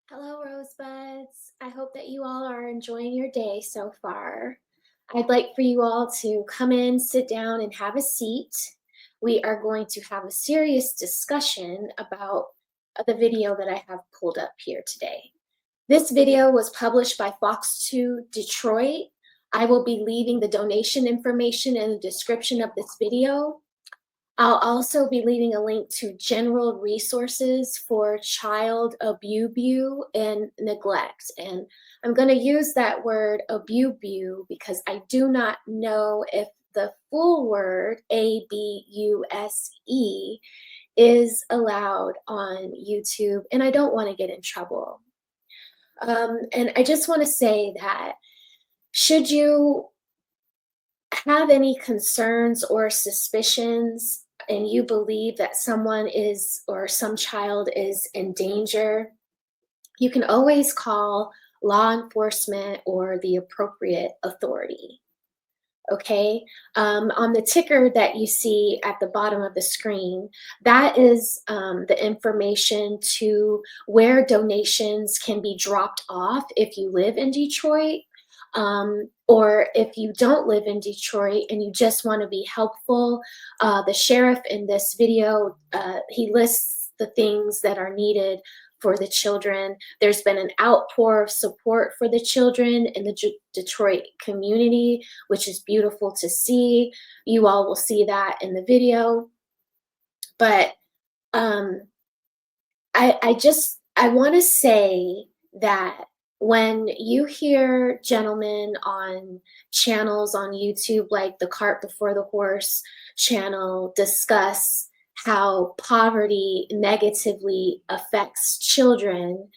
Hello, Rosebuds. I hope that you all are enjoying your day so far. I'd like for you all to come in, sit down, and have a seat. We are going to have a serious discussion about the video that I have pulled up here today. This video was published by Fox 2 Detroit. I will be leaving the donation information in the description of this video. I'll also be leaving a link to general resources for child abuse and neglect. And I'm going to use that word abuse because I do not know if the full word ABUSE is allowed on YouTube, and I don't want to get in trouble. And I just want to say that should you have any concerns or suspicions and you believe that someone is or some child is in danger, you can always call law enforcement or the appropriate authority. Okay, on the ticker that you see at the bottom of the screen, that is the information to where donations can be dropped off if you live in Detroit. Or if you don't live in Detroit and you just want to be helpful, the sheriff in this video, he lists the things that are needed for the children. There's been an outpour of support for the children in the Detroit community, which is beautiful to see. You all will see that in the video. But I want to say that when you hear gentlemen on channels on YouTube like the Cart Before the Horse channel discuss how poverty negatively affects children,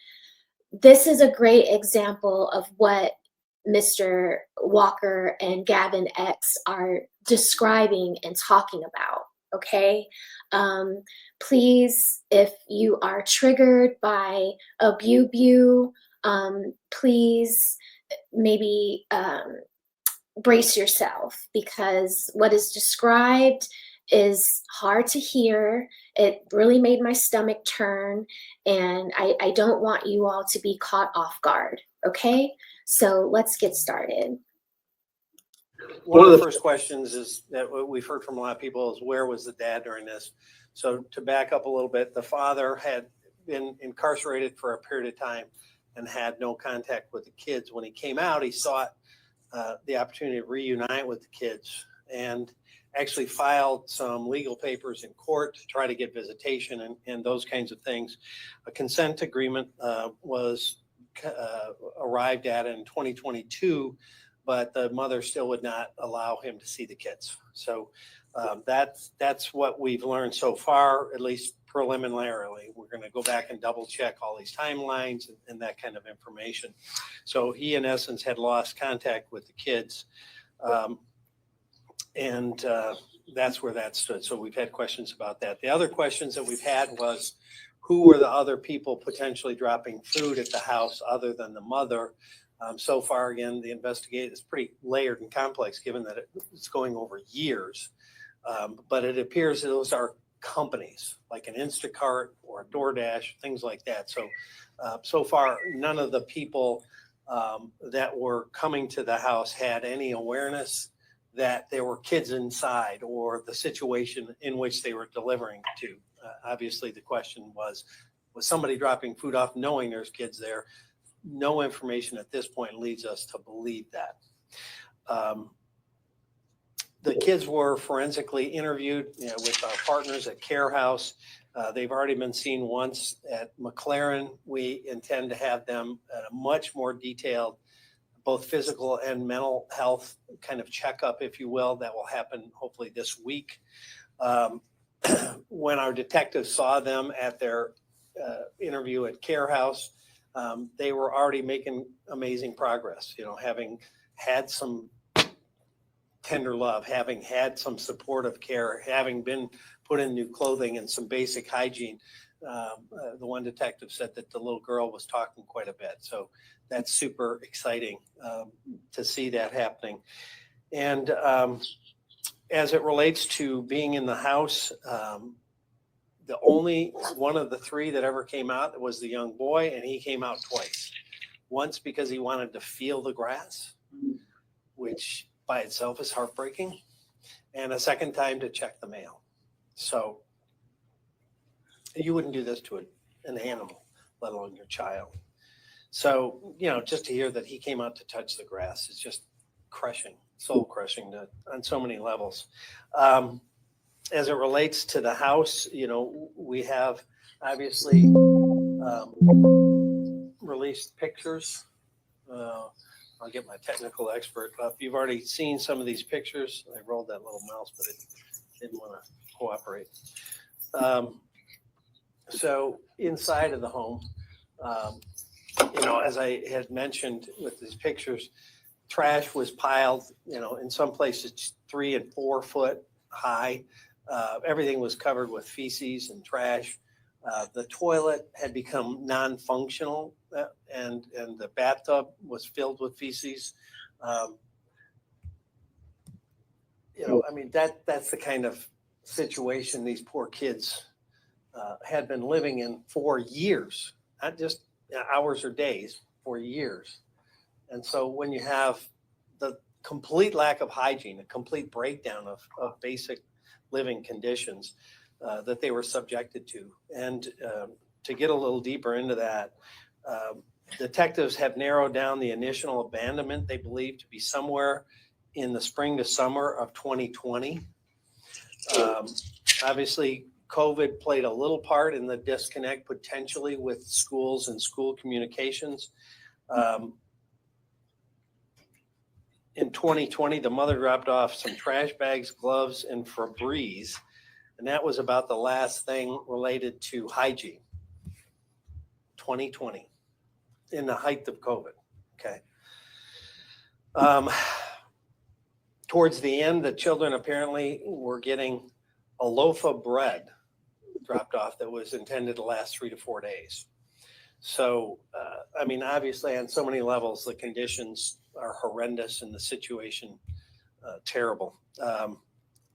this is a great example of what Mr. Walker and Gavin X are describing and talking about. Okay. Please, if you are triggered by abuse, please maybe brace yourself, because what is described is hard to hear. It really made my stomach turn, and I don't want you all to be caught off guard. Okay, so let's get started. One of the first questions is that we've heard from a lot of people is, where was the dad during this? So to back up a little bit, the father had been incarcerated for a period of time and had no contact with the kids. When he came out, he sought the opportunity to reunite with the kids and actually filed some legal papers in court to try to get visitation and those kinds of things. A consent agreement was arrived at in 2022, but the mother still would not allow him to see the kids. So that's what we've learned so far, at least preliminarily. We're going to go back and double check all these timelines and that kind of information. So he, in essence, had lost contact with the kids. And that's where that stood. So we've had questions about that. The other questions that we've had was, who were the other people potentially dropping food at the house other than the mother? So far, again, the investigation is pretty layered and complex, given that it's going over years. But it appears that those are companies like an Instacart or a DoorDash, things like that. So, so far, none of the people that were coming to the house had any awareness that there were kids inside or the situation in which they were delivering to. Obviously, the question was somebody dropping food off knowing there's kids there? No information at this point leads us to believe that. The kids were forensically interviewed with our partners at Care House. They've already been seen once at McLaren. We intend to have them at a much more detailed, both physical and mental health kind of checkup, if you will. That will happen hopefully this week. When our detectives saw them at their interview at Care House, they were already making amazing progress, having had some tender love, having had some supportive care, having been put in new clothing and some basic hygiene. The one detective said that the little girl was talking quite a bit. So that's super exciting to see that happening. And as it relates to being in the house, The only one of the three that ever came out was the young boy, and he came out twice. Once because he wanted to feel the grass, which by itself is heartbreaking, and a second time to check the mail. So you wouldn't do this to an animal, let alone your child. So, just to hear that he came out to touch the grass is just crushing, soul crushing on so many levels. As it relates to the house, we have obviously released pictures. I'll get my technical expert up. You've already seen some of these pictures. I rolled that little mouse, but it didn't want to cooperate. So inside of the home, as I had mentioned with these pictures, trash was piled, in some places 3 and 4 foot high. Everything was covered with feces and trash. The toilet had become non-functional, and the bathtub was filled with feces. That's the kind of situation these poor kids had been living in for years, not just hours or days, for years. And so when you have the complete lack of hygiene, a complete breakdown of basic living conditions that they were subjected to. And to get a little deeper into that, detectives have narrowed down the initial abandonment they believe to be somewhere in the spring to summer of 2020. Obviously, COVID played a little part in the disconnect potentially with schools and school communications. In 2020, the mother dropped off some trash bags, gloves, and Febreze, and that was about the last thing related to hygiene. 2020, in the height of COVID. Okay. Towards the end, the children apparently were getting a loaf of bread dropped off that was intended to last 3 to 4 days. So, obviously, on so many levels, the conditions are horrendous and the situation terrible.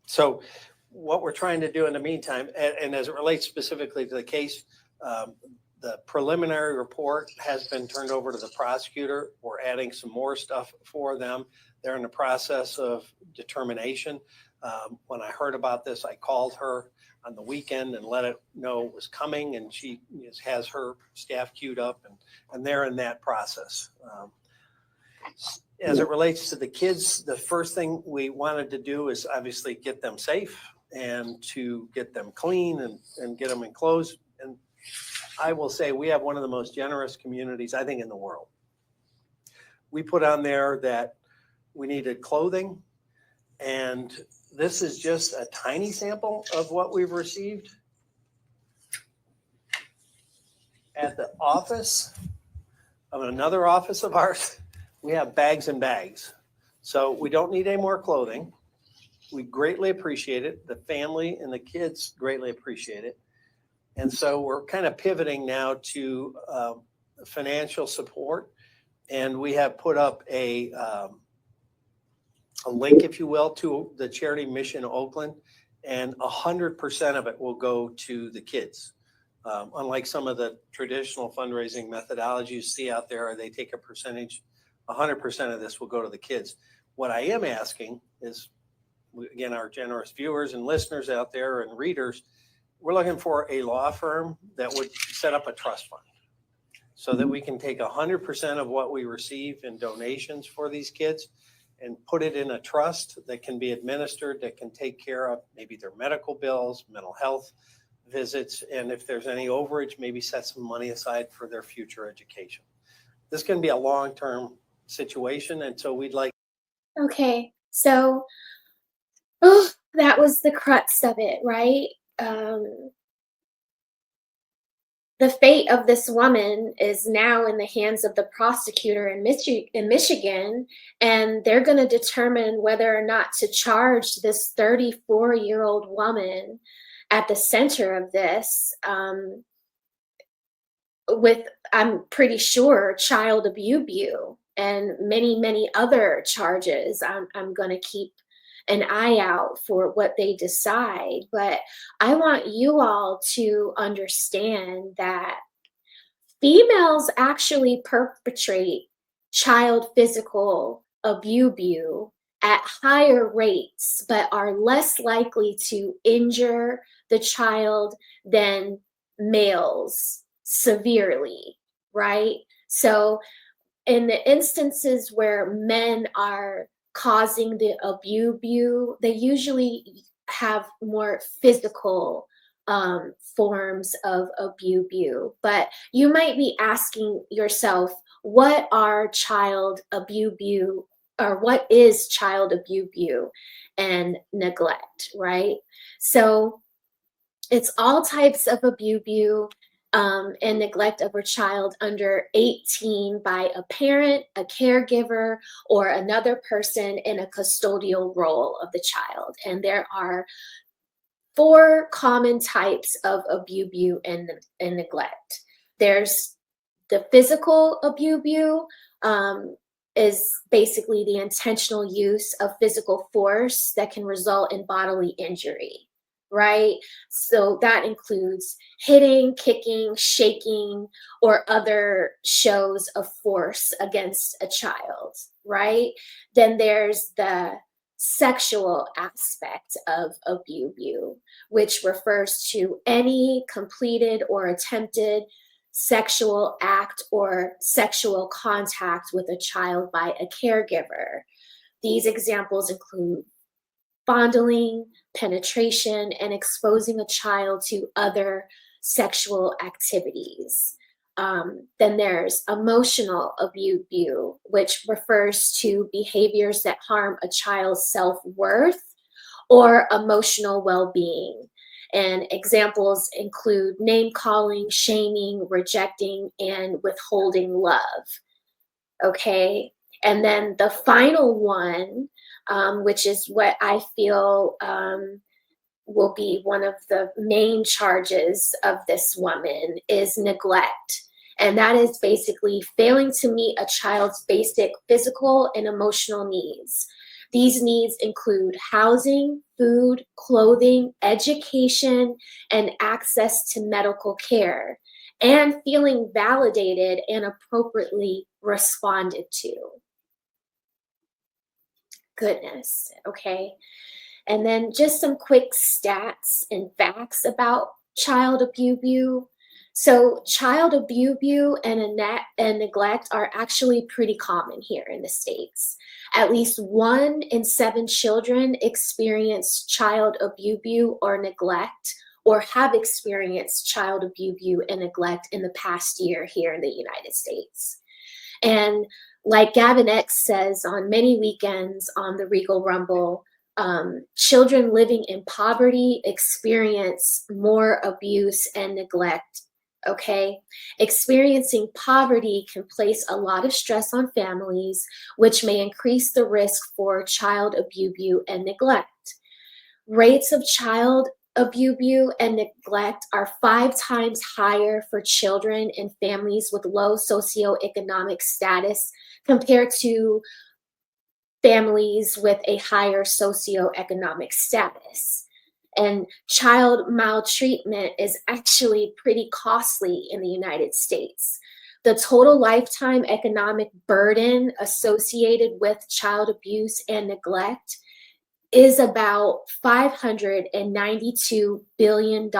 So what we're trying to do in the meantime, and as it relates specifically to the case, the preliminary report has been turned over to the prosecutor. We're adding some more stuff for them. They're in the process of determination. When I heard about this, I called her on the weekend and let it know it was coming, and she has her staff queued up, and they're in that process. As it relates to the kids, the first thing we wanted to do is obviously get them safe and to get them clean and get them enclosed. And I will say we have one of the most generous communities, I think, in the world. We put on there that we needed clothing, and this is just a tiny sample of what we've received. At the office of another office of ours, we have bags and bags. So we don't need any more clothing. We greatly appreciate it. The family and the kids greatly appreciate it. And so we're kind of pivoting now to financial support. And we have put up a link, if you will, to the charity Mission Oakland, and 100% of it will go to the kids. Unlike some of the traditional fundraising methodologies you see out there, they take a percentage. 100% of this will go to the kids. What I am asking is, again, our generous viewers and listeners out there and readers, we're looking for a law firm that would set up a trust fund so that we can take 100% of what we receive in donations for these kids and put it in a trust that can be administered, that can take care of maybe their medical bills, mental health visits, and if there's any overage, maybe set some money aside for their future education. This can be a long-term situation, and so we'd like. Okay, so that was the crux of it, right? The fate of this woman is now in the hands of the prosecutor in Michigan, and they're going to determine whether or not to charge this 34-year-old woman at the center of this with, I'm pretty sure, child abuse and many, many other charges. I'm going to keep an eye out for what they decide. But I want you all to understand that females actually perpetrate child physical abuse at higher rates, but are less likely to injure the child than males severely, right? So, in the instances where men are causing the abuse, they usually have more physical forms of abuse. But you might be asking yourself, what are child abuse, or what is child abuse and neglect, right? So it's all types of abuse and neglect of a child under 18 by a parent, a caregiver, or another person in a custodial role of the child. And there are 4 common types of abuse and neglect. There's the physical abuse, is basically the intentional use of physical force that can result in bodily injury, right? So that includes hitting, kicking, shaking, or other shows of force against a child, right? Then there's the sexual aspect of abuse, which refers to any completed or attempted sexual act or sexual contact with a child by a caregiver. These examples include fondling, penetration, and exposing a child to other sexual activities. Then there's emotional abuse, which refers to behaviors that harm a child's self-worth or emotional well-being. And examples include name calling, shaming, rejecting, and withholding love. Okay. And then the final one, which is what I feel will be one of the main charges of this woman, is neglect. And that is basically failing to meet a child's basic physical and emotional needs. These needs include housing, food, clothing, education, and access to medical care, and feeling validated and appropriately responded to. Goodness, okay. And then just some quick stats and facts about child abuse. So child abuse and neglect are actually pretty common here in the States. At least 1 in 7 children experience child abuse or neglect, or have experienced child abuse and neglect in the past year here in the United States. And like Gavin X says on many weekends on the Regal Rumble, children living in poverty experience more abuse and neglect. Okay, experiencing poverty can place a lot of stress on families, which may increase the risk for child abuse and neglect. Rates of child abuse and neglect are 5 times higher for children in families with low socioeconomic status compared to families with a higher socioeconomic status. And child maltreatment is actually pretty costly in the United States. The total lifetime economic burden associated with child abuse and neglect is about $592 billion.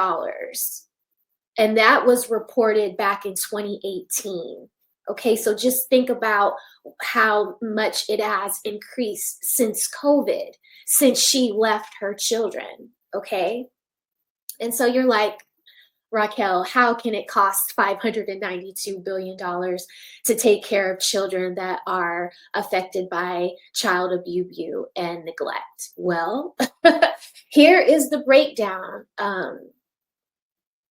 And that was reported back in 2018. Okay, so just think about how much it has increased since COVID, since she left her children. Okay, and so you're like, Raquel, how can it cost $592 billion to take care of children that are affected by child abuse and neglect? Well, here is the breakdown.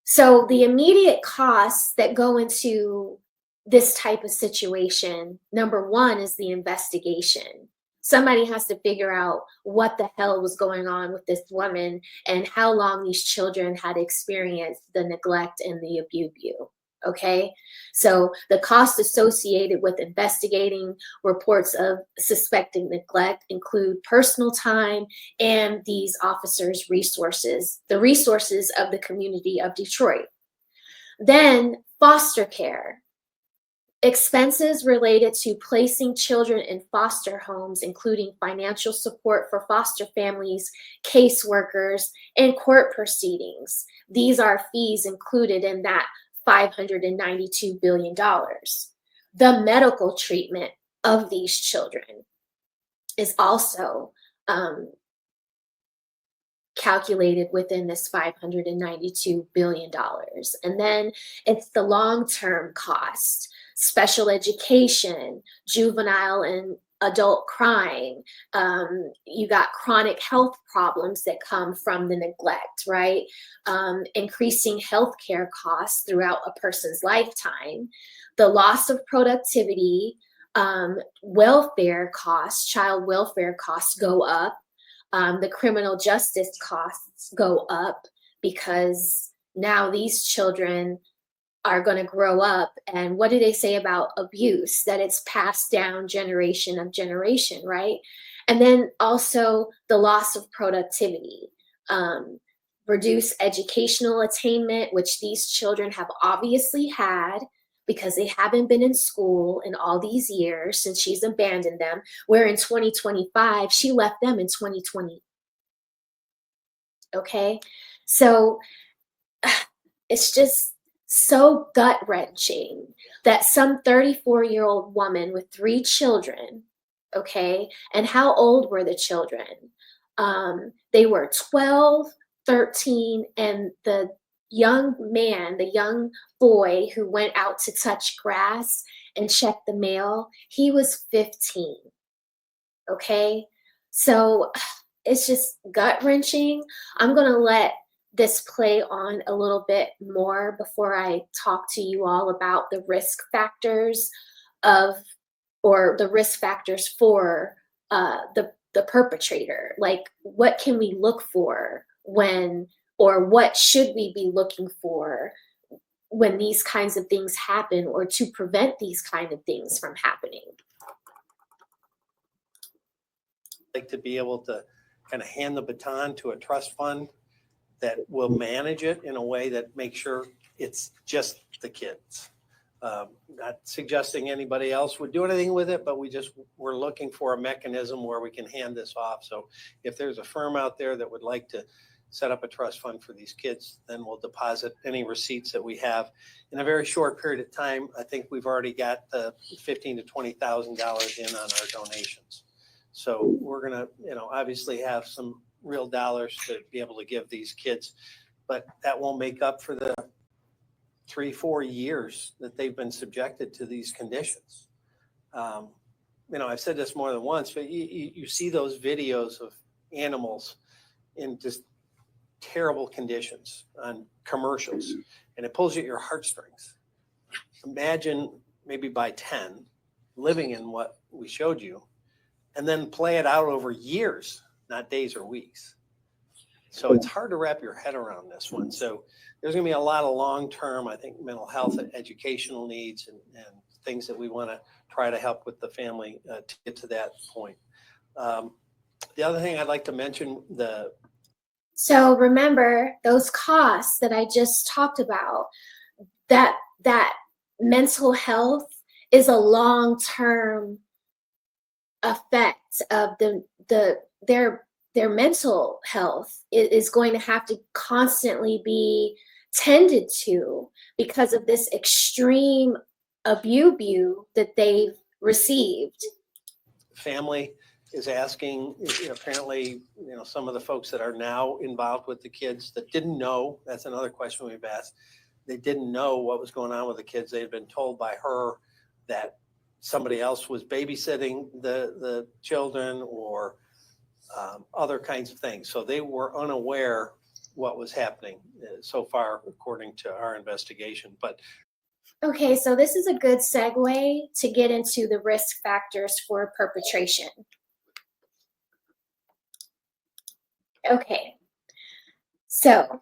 So the immediate costs that go into this type of situation, number 1 is the investigation. Somebody has to figure out what the hell was going on with this woman and how long these children had experienced the neglect and the abuse. Okay, so the costs associated with investigating reports of suspected neglect include personal time and these officers' resources, the resources of the community of Detroit. Then foster care. Expenses related to placing children in foster homes, including financial support for foster families, caseworkers, and court proceedings. These are fees included in that $592 billion. The medical treatment of these children is also calculated within this $592 billion. And then it's the long-term cost, special education, juvenile and adult crime. You got chronic health problems that come from the neglect, right? Increasing healthcare costs throughout a person's lifetime, the loss of productivity, welfare costs, child welfare costs go up. The criminal justice costs go up because now these children are going to grow up, and what do they say about abuse? That it's passed down generation of generation, right? And then also the loss of productivity, reduce educational attainment, which these children have obviously had because they haven't been in school in all these years since she's abandoned them, where in 2025, she left them in 2020. Okay, so it's just so gut-wrenching that some 34-year-old woman with 3 children, okay, and how old were the children? They were 12, 13, and the young man, the young boy who went out to touch grass and check the mail, he was 15, okay? So it's just gut-wrenching. I'm gonna let this play on a little bit more before I talk to you all about the risk factors of, or the risk factors for the perpetrator. Like, what can we look for when, or what should we be looking for when these kinds of things happen, or to prevent these kind of things from happening? Like to be able to kind of hand the baton to a trust fund that will manage it in a way that makes sure it's just the kids. Not suggesting anybody else would do anything with it, but we're looking for a mechanism where we can hand this off. So if there's a firm out there that would like to set up a trust fund for these kids, then we'll deposit any receipts that we have in a very short period of time. I think we've already got the $15,000 to $20,000 in on our donations. So we're gonna, obviously have some real dollars to be able to give these kids, but that won't make up for the 3-4 years that they've been subjected to these conditions. I've said this more than once, but you see those videos of animals in just terrible conditions on commercials, and it pulls at your heartstrings. Imagine maybe by 10 living in what we showed you, and then play it out over years, not days or weeks. So it's hard to wrap your head around this one. So there's going to be a lot of long-term, I think, mental health and educational needs and things that we want to try to help with the family to get to that point. The other thing I'd like to mention, So remember those costs that I just talked about, that mental health is a long-term effect of their mental health is going to have to constantly be tended to because of this extreme abuse that they've received. family is asking, apparently, some of the folks that are now involved with the kids that didn't know, that's another question we've asked. They didn't know what was going on with the kids. They had been told by her that somebody else was babysitting the children or other kinds of things. So they were unaware what was happening so far, according to our investigation. But okay, so this is a good segue to get into the risk factors for perpetration. Okay, so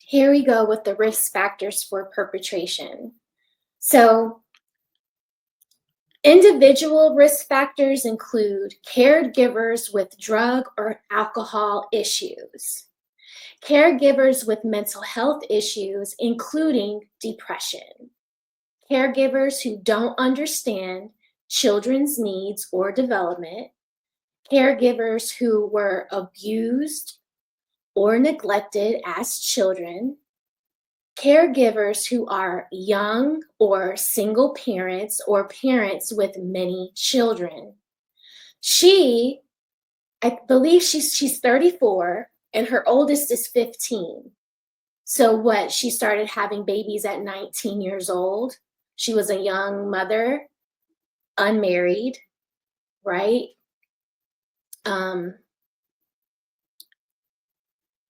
Here we go with the risk factors for perpetration. So, individual risk factors include caregivers with drug or alcohol issues, caregivers with mental health issues, including depression, caregivers who don't understand children's needs or development, caregivers who were abused or neglected as children, caregivers who are young or single parents or parents with many children. I believe she's 34 and her oldest is 15. So what, she started having babies at 19 years old. She was a young mother, unmarried, right?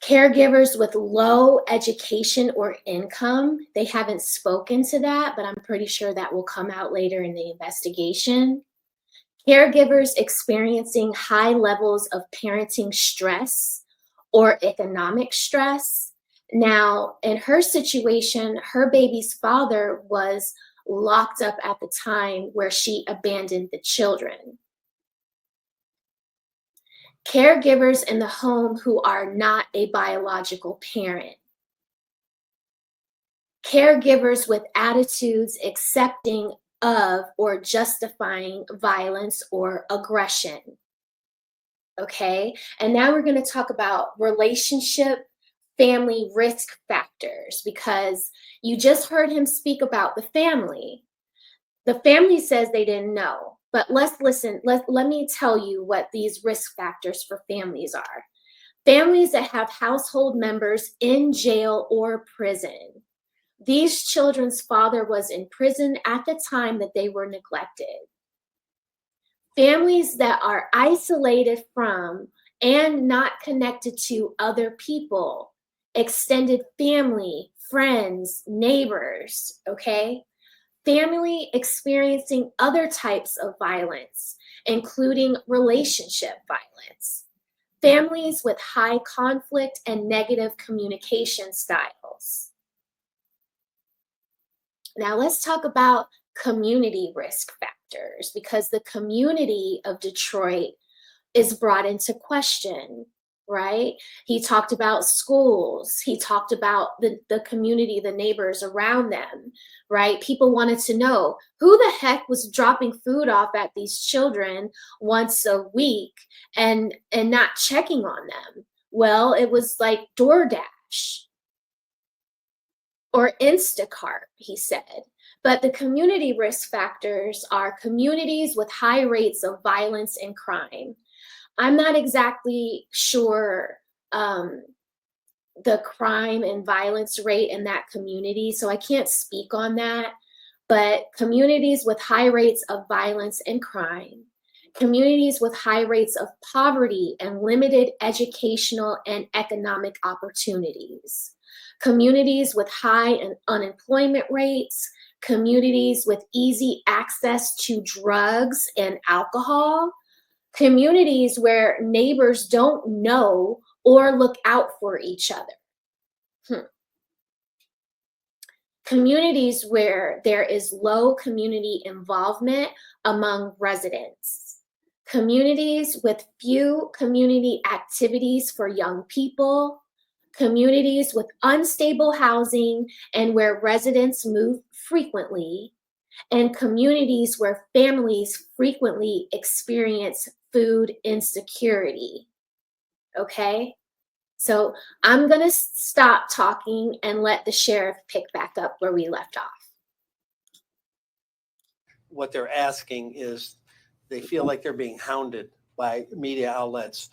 Caregivers with low education or income, they haven't spoken to that, but I'm pretty sure that will come out later in the investigation. Caregivers experiencing high levels of parenting stress or economic stress. Now, in her situation, her baby's father was locked up at the time where she abandoned the children. Caregivers in the home who are not a biological parent. Caregivers with attitudes accepting of or justifying violence or aggression. Okay, and now we're going to talk about relationship family risk factors, because you just heard him speak about the family. The family says they didn't know, but let's listen. Let me tell you what these risk factors for families are. Families that have household members in jail or prison. These children's father was in prison at the time that they were neglected. Families that are isolated from and not connected to other people, extended family, friends, neighbors, okay? Family experiencing other types of violence, including relationship violence. Families with high conflict and negative communication styles. Now let's talk about community risk factors, because the community of Detroit is brought into question, right? He talked about schools. He talked about the community, the neighbors around them, right? People wanted to know who the heck was dropping food off at these children once a week and not checking on them. Well, it was like DoorDash or Instacart, he said. But the community risk factors are communities with high rates of violence and crime. I'm not exactly sure the crime and violence rate in that community, so I can't speak on that. But communities with high rates of violence and crime, communities with high rates of poverty and limited educational and economic opportunities, communities with high unemployment rates, communities with easy access to drugs and alcohol, communities where neighbors don't know or look out for each other. Communities where there is low community involvement among residents. Communities with few community activities for young people. Communities with unstable housing and where residents move frequently. And communities where families frequently experience food insecurity. Okay? So I'm going to stop talking and let the sheriff pick back up where we left off. What they're asking is they feel like they're being hounded by media outlets.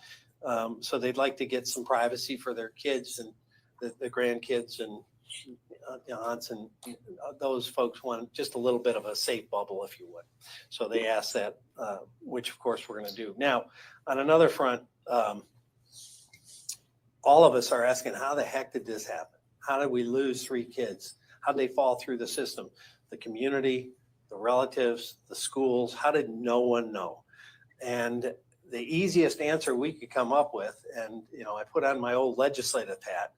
So they'd like to get some privacy for their kids and the grandkids and aunts, and those folks want just a little bit of a safe bubble, if you would. So they asked that, which of course we're going to do. Now, on another front, all of us are asking, how the heck did this happen? How did we lose 3 kids? How did they fall through the system? The community, the relatives, the schools, how did no one know? And the easiest answer we could come up with, and I put on my old legislative hat,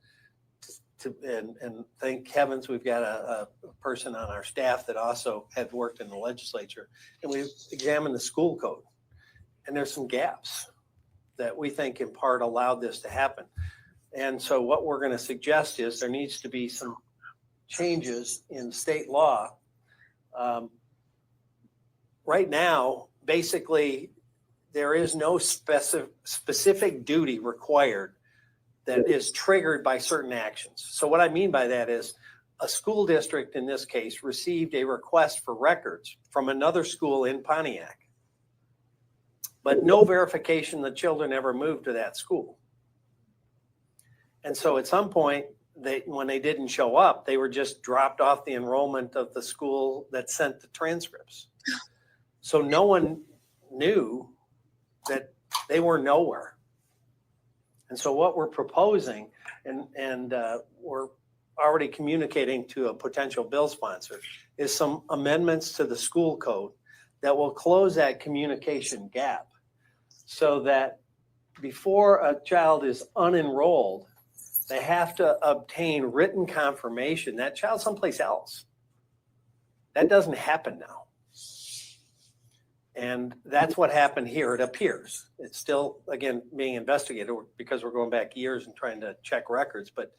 and thank heavens we've got a person on our staff that also had worked in the legislature, and we examined the school code, and there's some gaps that we think in part allowed this to happen. And so what we're going to suggest is there needs to be some changes in state law. Right now, basically, there is no specific duty required that is triggered by certain actions. So what I mean by that is a school district in this case received a request for records from another school in Pontiac, but no verification the children ever moved to that school. And so at some point, when they didn't show up, they were just dropped off the enrollment of the school that sent the transcripts. So no one knew that they were nowhere. And so what we're proposing, and we're already communicating to a potential bill sponsor, is some amendments to the school code that will close that communication gap so that before a child is unenrolled, they have to obtain written confirmation that child's someplace else. That doesn't happen now. And that's what happened here, it appears. It's still, again, being investigated because we're going back years and trying to check records. But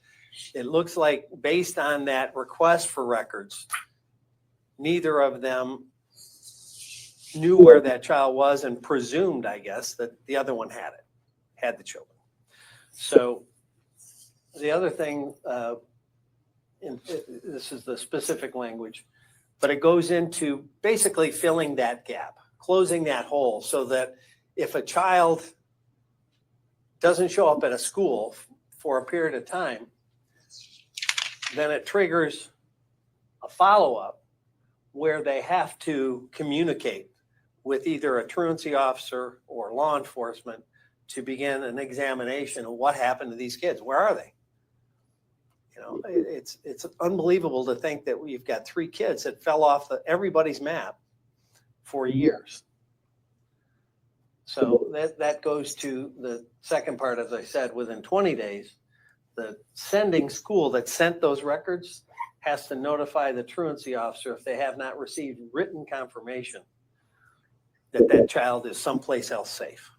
it looks like based on that request for records, neither of them knew where that child was and presumed, I guess, that the other one had the children. So the other thing, this is the specific language, but it goes into basically filling that gap, closing that hole so that if a child doesn't show up at a school for a period of time, then it triggers a follow-up where they have to communicate with either a truancy officer or law enforcement to begin an examination of what happened to these kids. Where are they? You know, it's unbelievable to think that we've got 3 kids that fell off everybody's map for years. So that goes to the second part, as I said, within 20 days, the sending school that sent those records has to notify the truancy officer if they have not received written confirmation that that child is someplace else safe.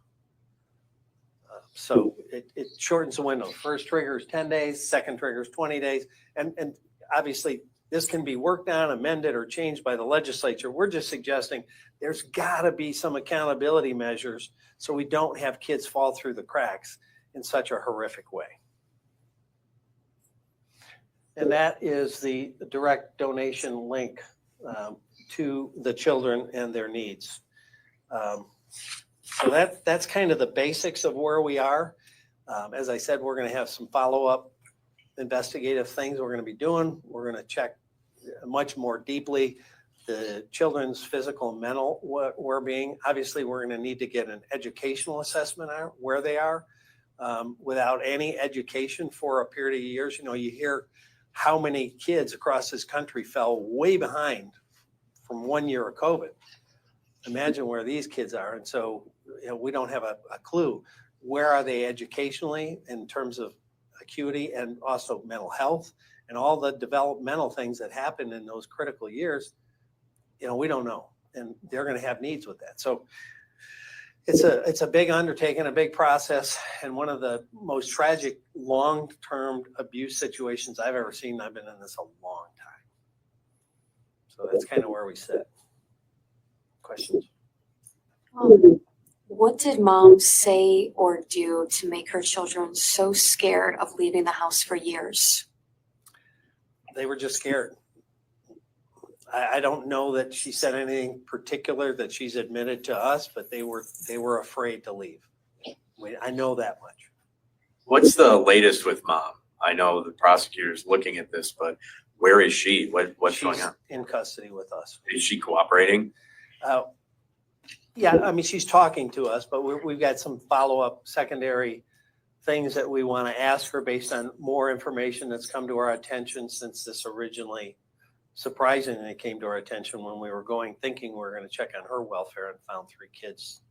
So it shortens the window. First trigger is 10 days, second trigger is 20 days. And obviously this can be worked on, amended, or changed by the legislature. We're just suggesting there's got to be some accountability measures so we don't have kids fall through the cracks in such a horrific way. And that is the direct donation link to the children and their needs. So that's kind of the basics of where we are. As I said, we're going to have some follow-up investigative things we're going to be doing. We're going to check much more deeply the children's physical and mental well-being. Obviously, we're going to need to get an educational assessment on where they are. Without any education for a period of years, you know, you hear how many kids across this country fell way behind from 1 year of COVID. Imagine where these kids are. And so, you know, we don't have a clue. Where are they educationally in terms of acuity and also mental health and all the developmental things that happen in those critical years? You know, we don't know. And they're going to have needs with that. So it's a big undertaking, a big process, and one of the most tragic long-term abuse situations I've ever seen. I've been in this a long time. So that's kind of where we sit. Questions? What did mom say or do to make her children so scared of leaving the house for years? They were just scared. I don't know that she said anything particular that she's admitted to us, but they were afraid to leave. I know that much. What's the latest with mom? I know the prosecutor's looking at this, but where is she? What's She's going on? in custody with us. Is she cooperating? Yeah, I mean, she's talking to us, but we've got some follow-up secondary things that we want to ask her based on more information that's come to our attention since this originally surprisingly came to our attention when we were thinking we were going to check on her welfare and found 3 kids.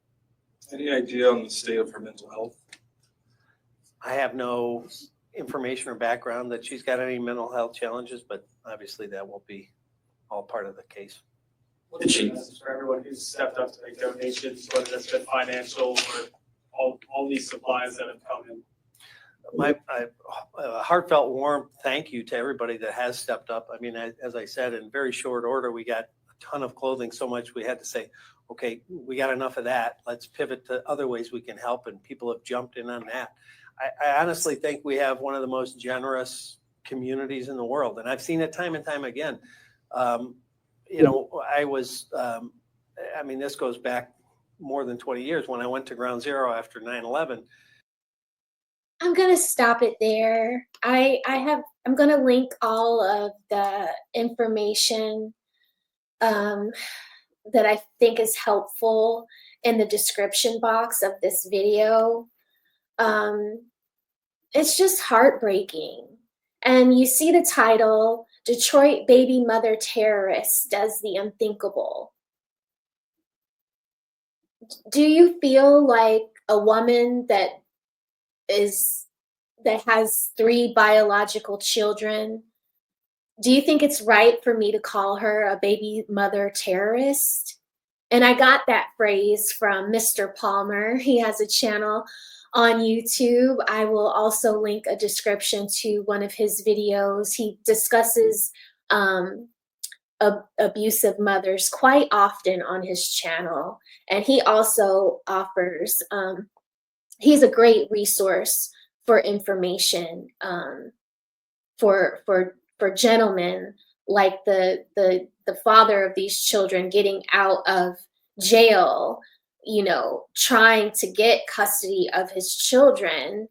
Any idea on the state of her mental health? I have no information or background that she's got any mental health challenges, but obviously that will be all part of the case. What's the message for everyone who's stepped up to make donations, whether that's been financial or all these supplies that have come in? A heartfelt warm thank you to everybody that has stepped up. I mean, as I said, in very short order, we got a ton of clothing, so much we had to say, okay, we got enough of that. Let's pivot to other ways we can help, and people have jumped in on that. I honestly think we have one of the most generous communities in the world, and I've seen it time and time again. You know, I mean, this goes back more than 20 years when I went to Ground Zero after 9/11. I'm gonna stop it there. I'm gonna link all of the information that I think is helpful in the description box of this video. It's just heartbreaking. And you see the title, Detroit Baby Mother Terrorist Does the Unthinkable. Do you feel like a woman that has 3 biological children, do you think it's right for me to call her a baby mother terrorist? And I got that phrase from Mr. Palmer. He has a channel on YouTube. I will also link a description to one of his videos. He discusses abusive mothers quite often on his channel. And he also offers, he's a great resource for information for gentlemen like the father of these children getting out of jail, you know, trying to get custody of his children.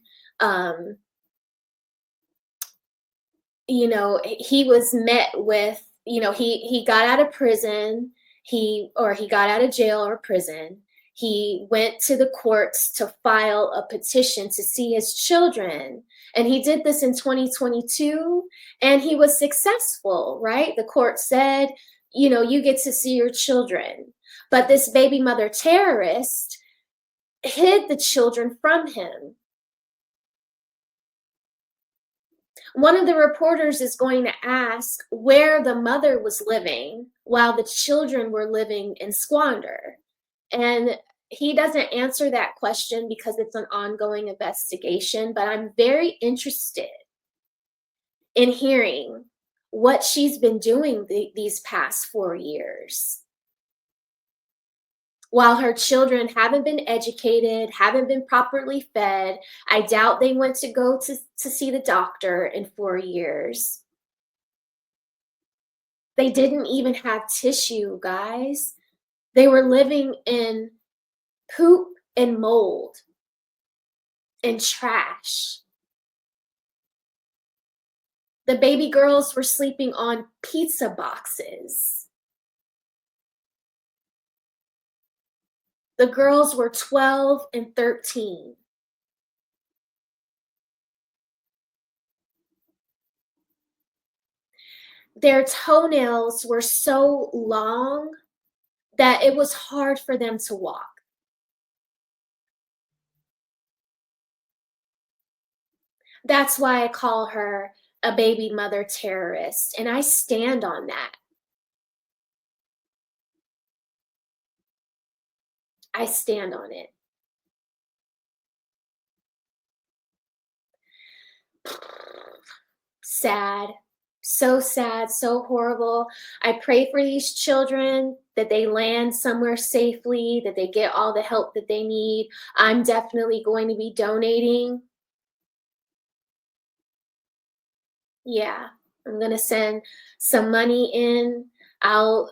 You know, he was met with, you know, he got out of prison, he got out of jail or prison. He went to the courts to file a petition to see his children. And he did this in 2022, and he was successful, right? The court said, you know, you get to see your children. But this baby mother terrorist hid the children from him. One of the reporters is going to ask where the mother was living while the children were living in squalor. And he doesn't answer that question because it's an ongoing investigation, but I'm very interested in hearing what she's been doing these past 4 years. While her children haven't been educated, haven't been properly fed, I doubt they went to go to see the doctor in 4 years. They didn't even have tissue, guys. They were living in poop and mold and trash. The baby girls were sleeping on pizza boxes. The girls were 12 and 13. Their toenails were so long that it was hard for them to walk. That's why I call her a baby mother terrorist, and I stand on that. I stand on it. Sad, so sad, so horrible. I pray for these children that they land somewhere safely, that they get all the help that they need. I'm definitely going to be donating. Yeah, I'm going to send some money in. I'll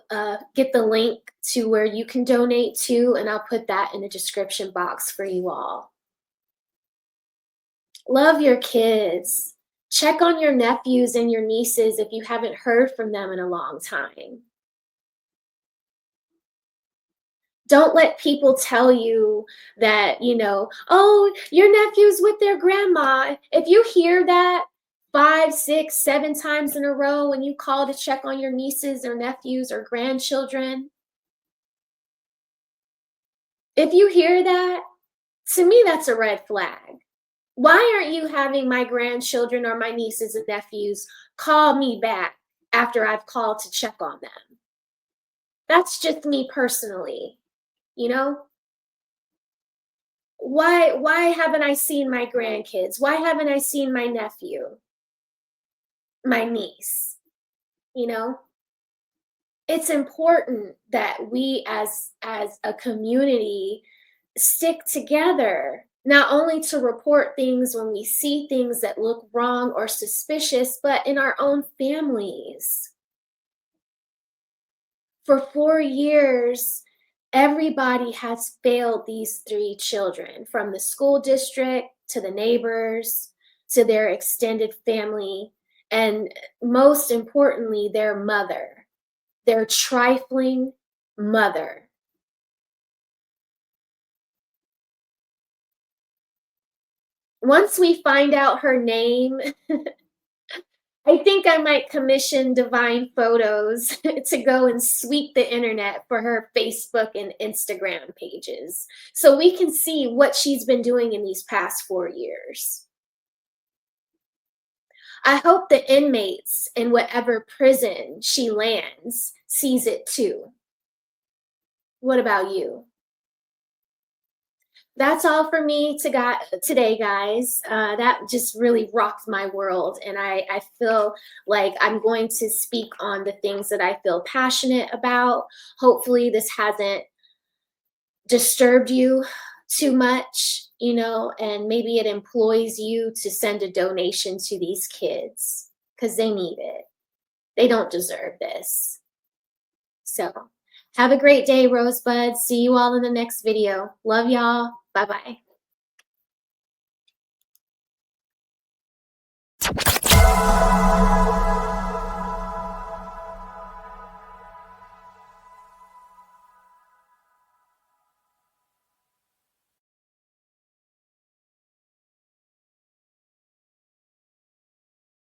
get the link to where you can donate to, and I'll put that in the description box for you all. Love your kids. Check on your nephews and your nieces if you haven't heard from them in a long time. Don't let people tell you that, you know, oh, your nephew's with their grandma. If you hear that 5, 6, 7 times in a row when you call to check on your nieces or nephews or grandchildren, if you hear that, to me, that's a red flag. Why aren't you having my grandchildren or my nieces and nephews call me back after I've called to check on them? That's just me personally, you know? Why haven't I seen my grandkids? Why haven't I seen my nephew, my niece? You know? It's important that we as a community stick together, not only to report things when we see things that look wrong or suspicious, but in our own families. For 4 years, everybody has failed these 3 children, from the school district to the neighbors to their extended family, and most importantly, their mother, their trifling mother. Once we find out her name, I think I might commission Divine Photos to go and sweep the internet for her Facebook and Instagram pages so we can see what she's been doing in these past 4 years. I hope the inmates in whatever prison she lands sees it too. What about you? That's all for me today, guys. That just really rocked my world. And I feel like I'm going to speak on the things that I feel passionate about. Hopefully this hasn't disturbed you too much, you know, and maybe it employs you to send a donation to these kids because they need it. They don't deserve this. So have a great day, Rosebuds. See you all in the next video. Love y'all. Bye-bye.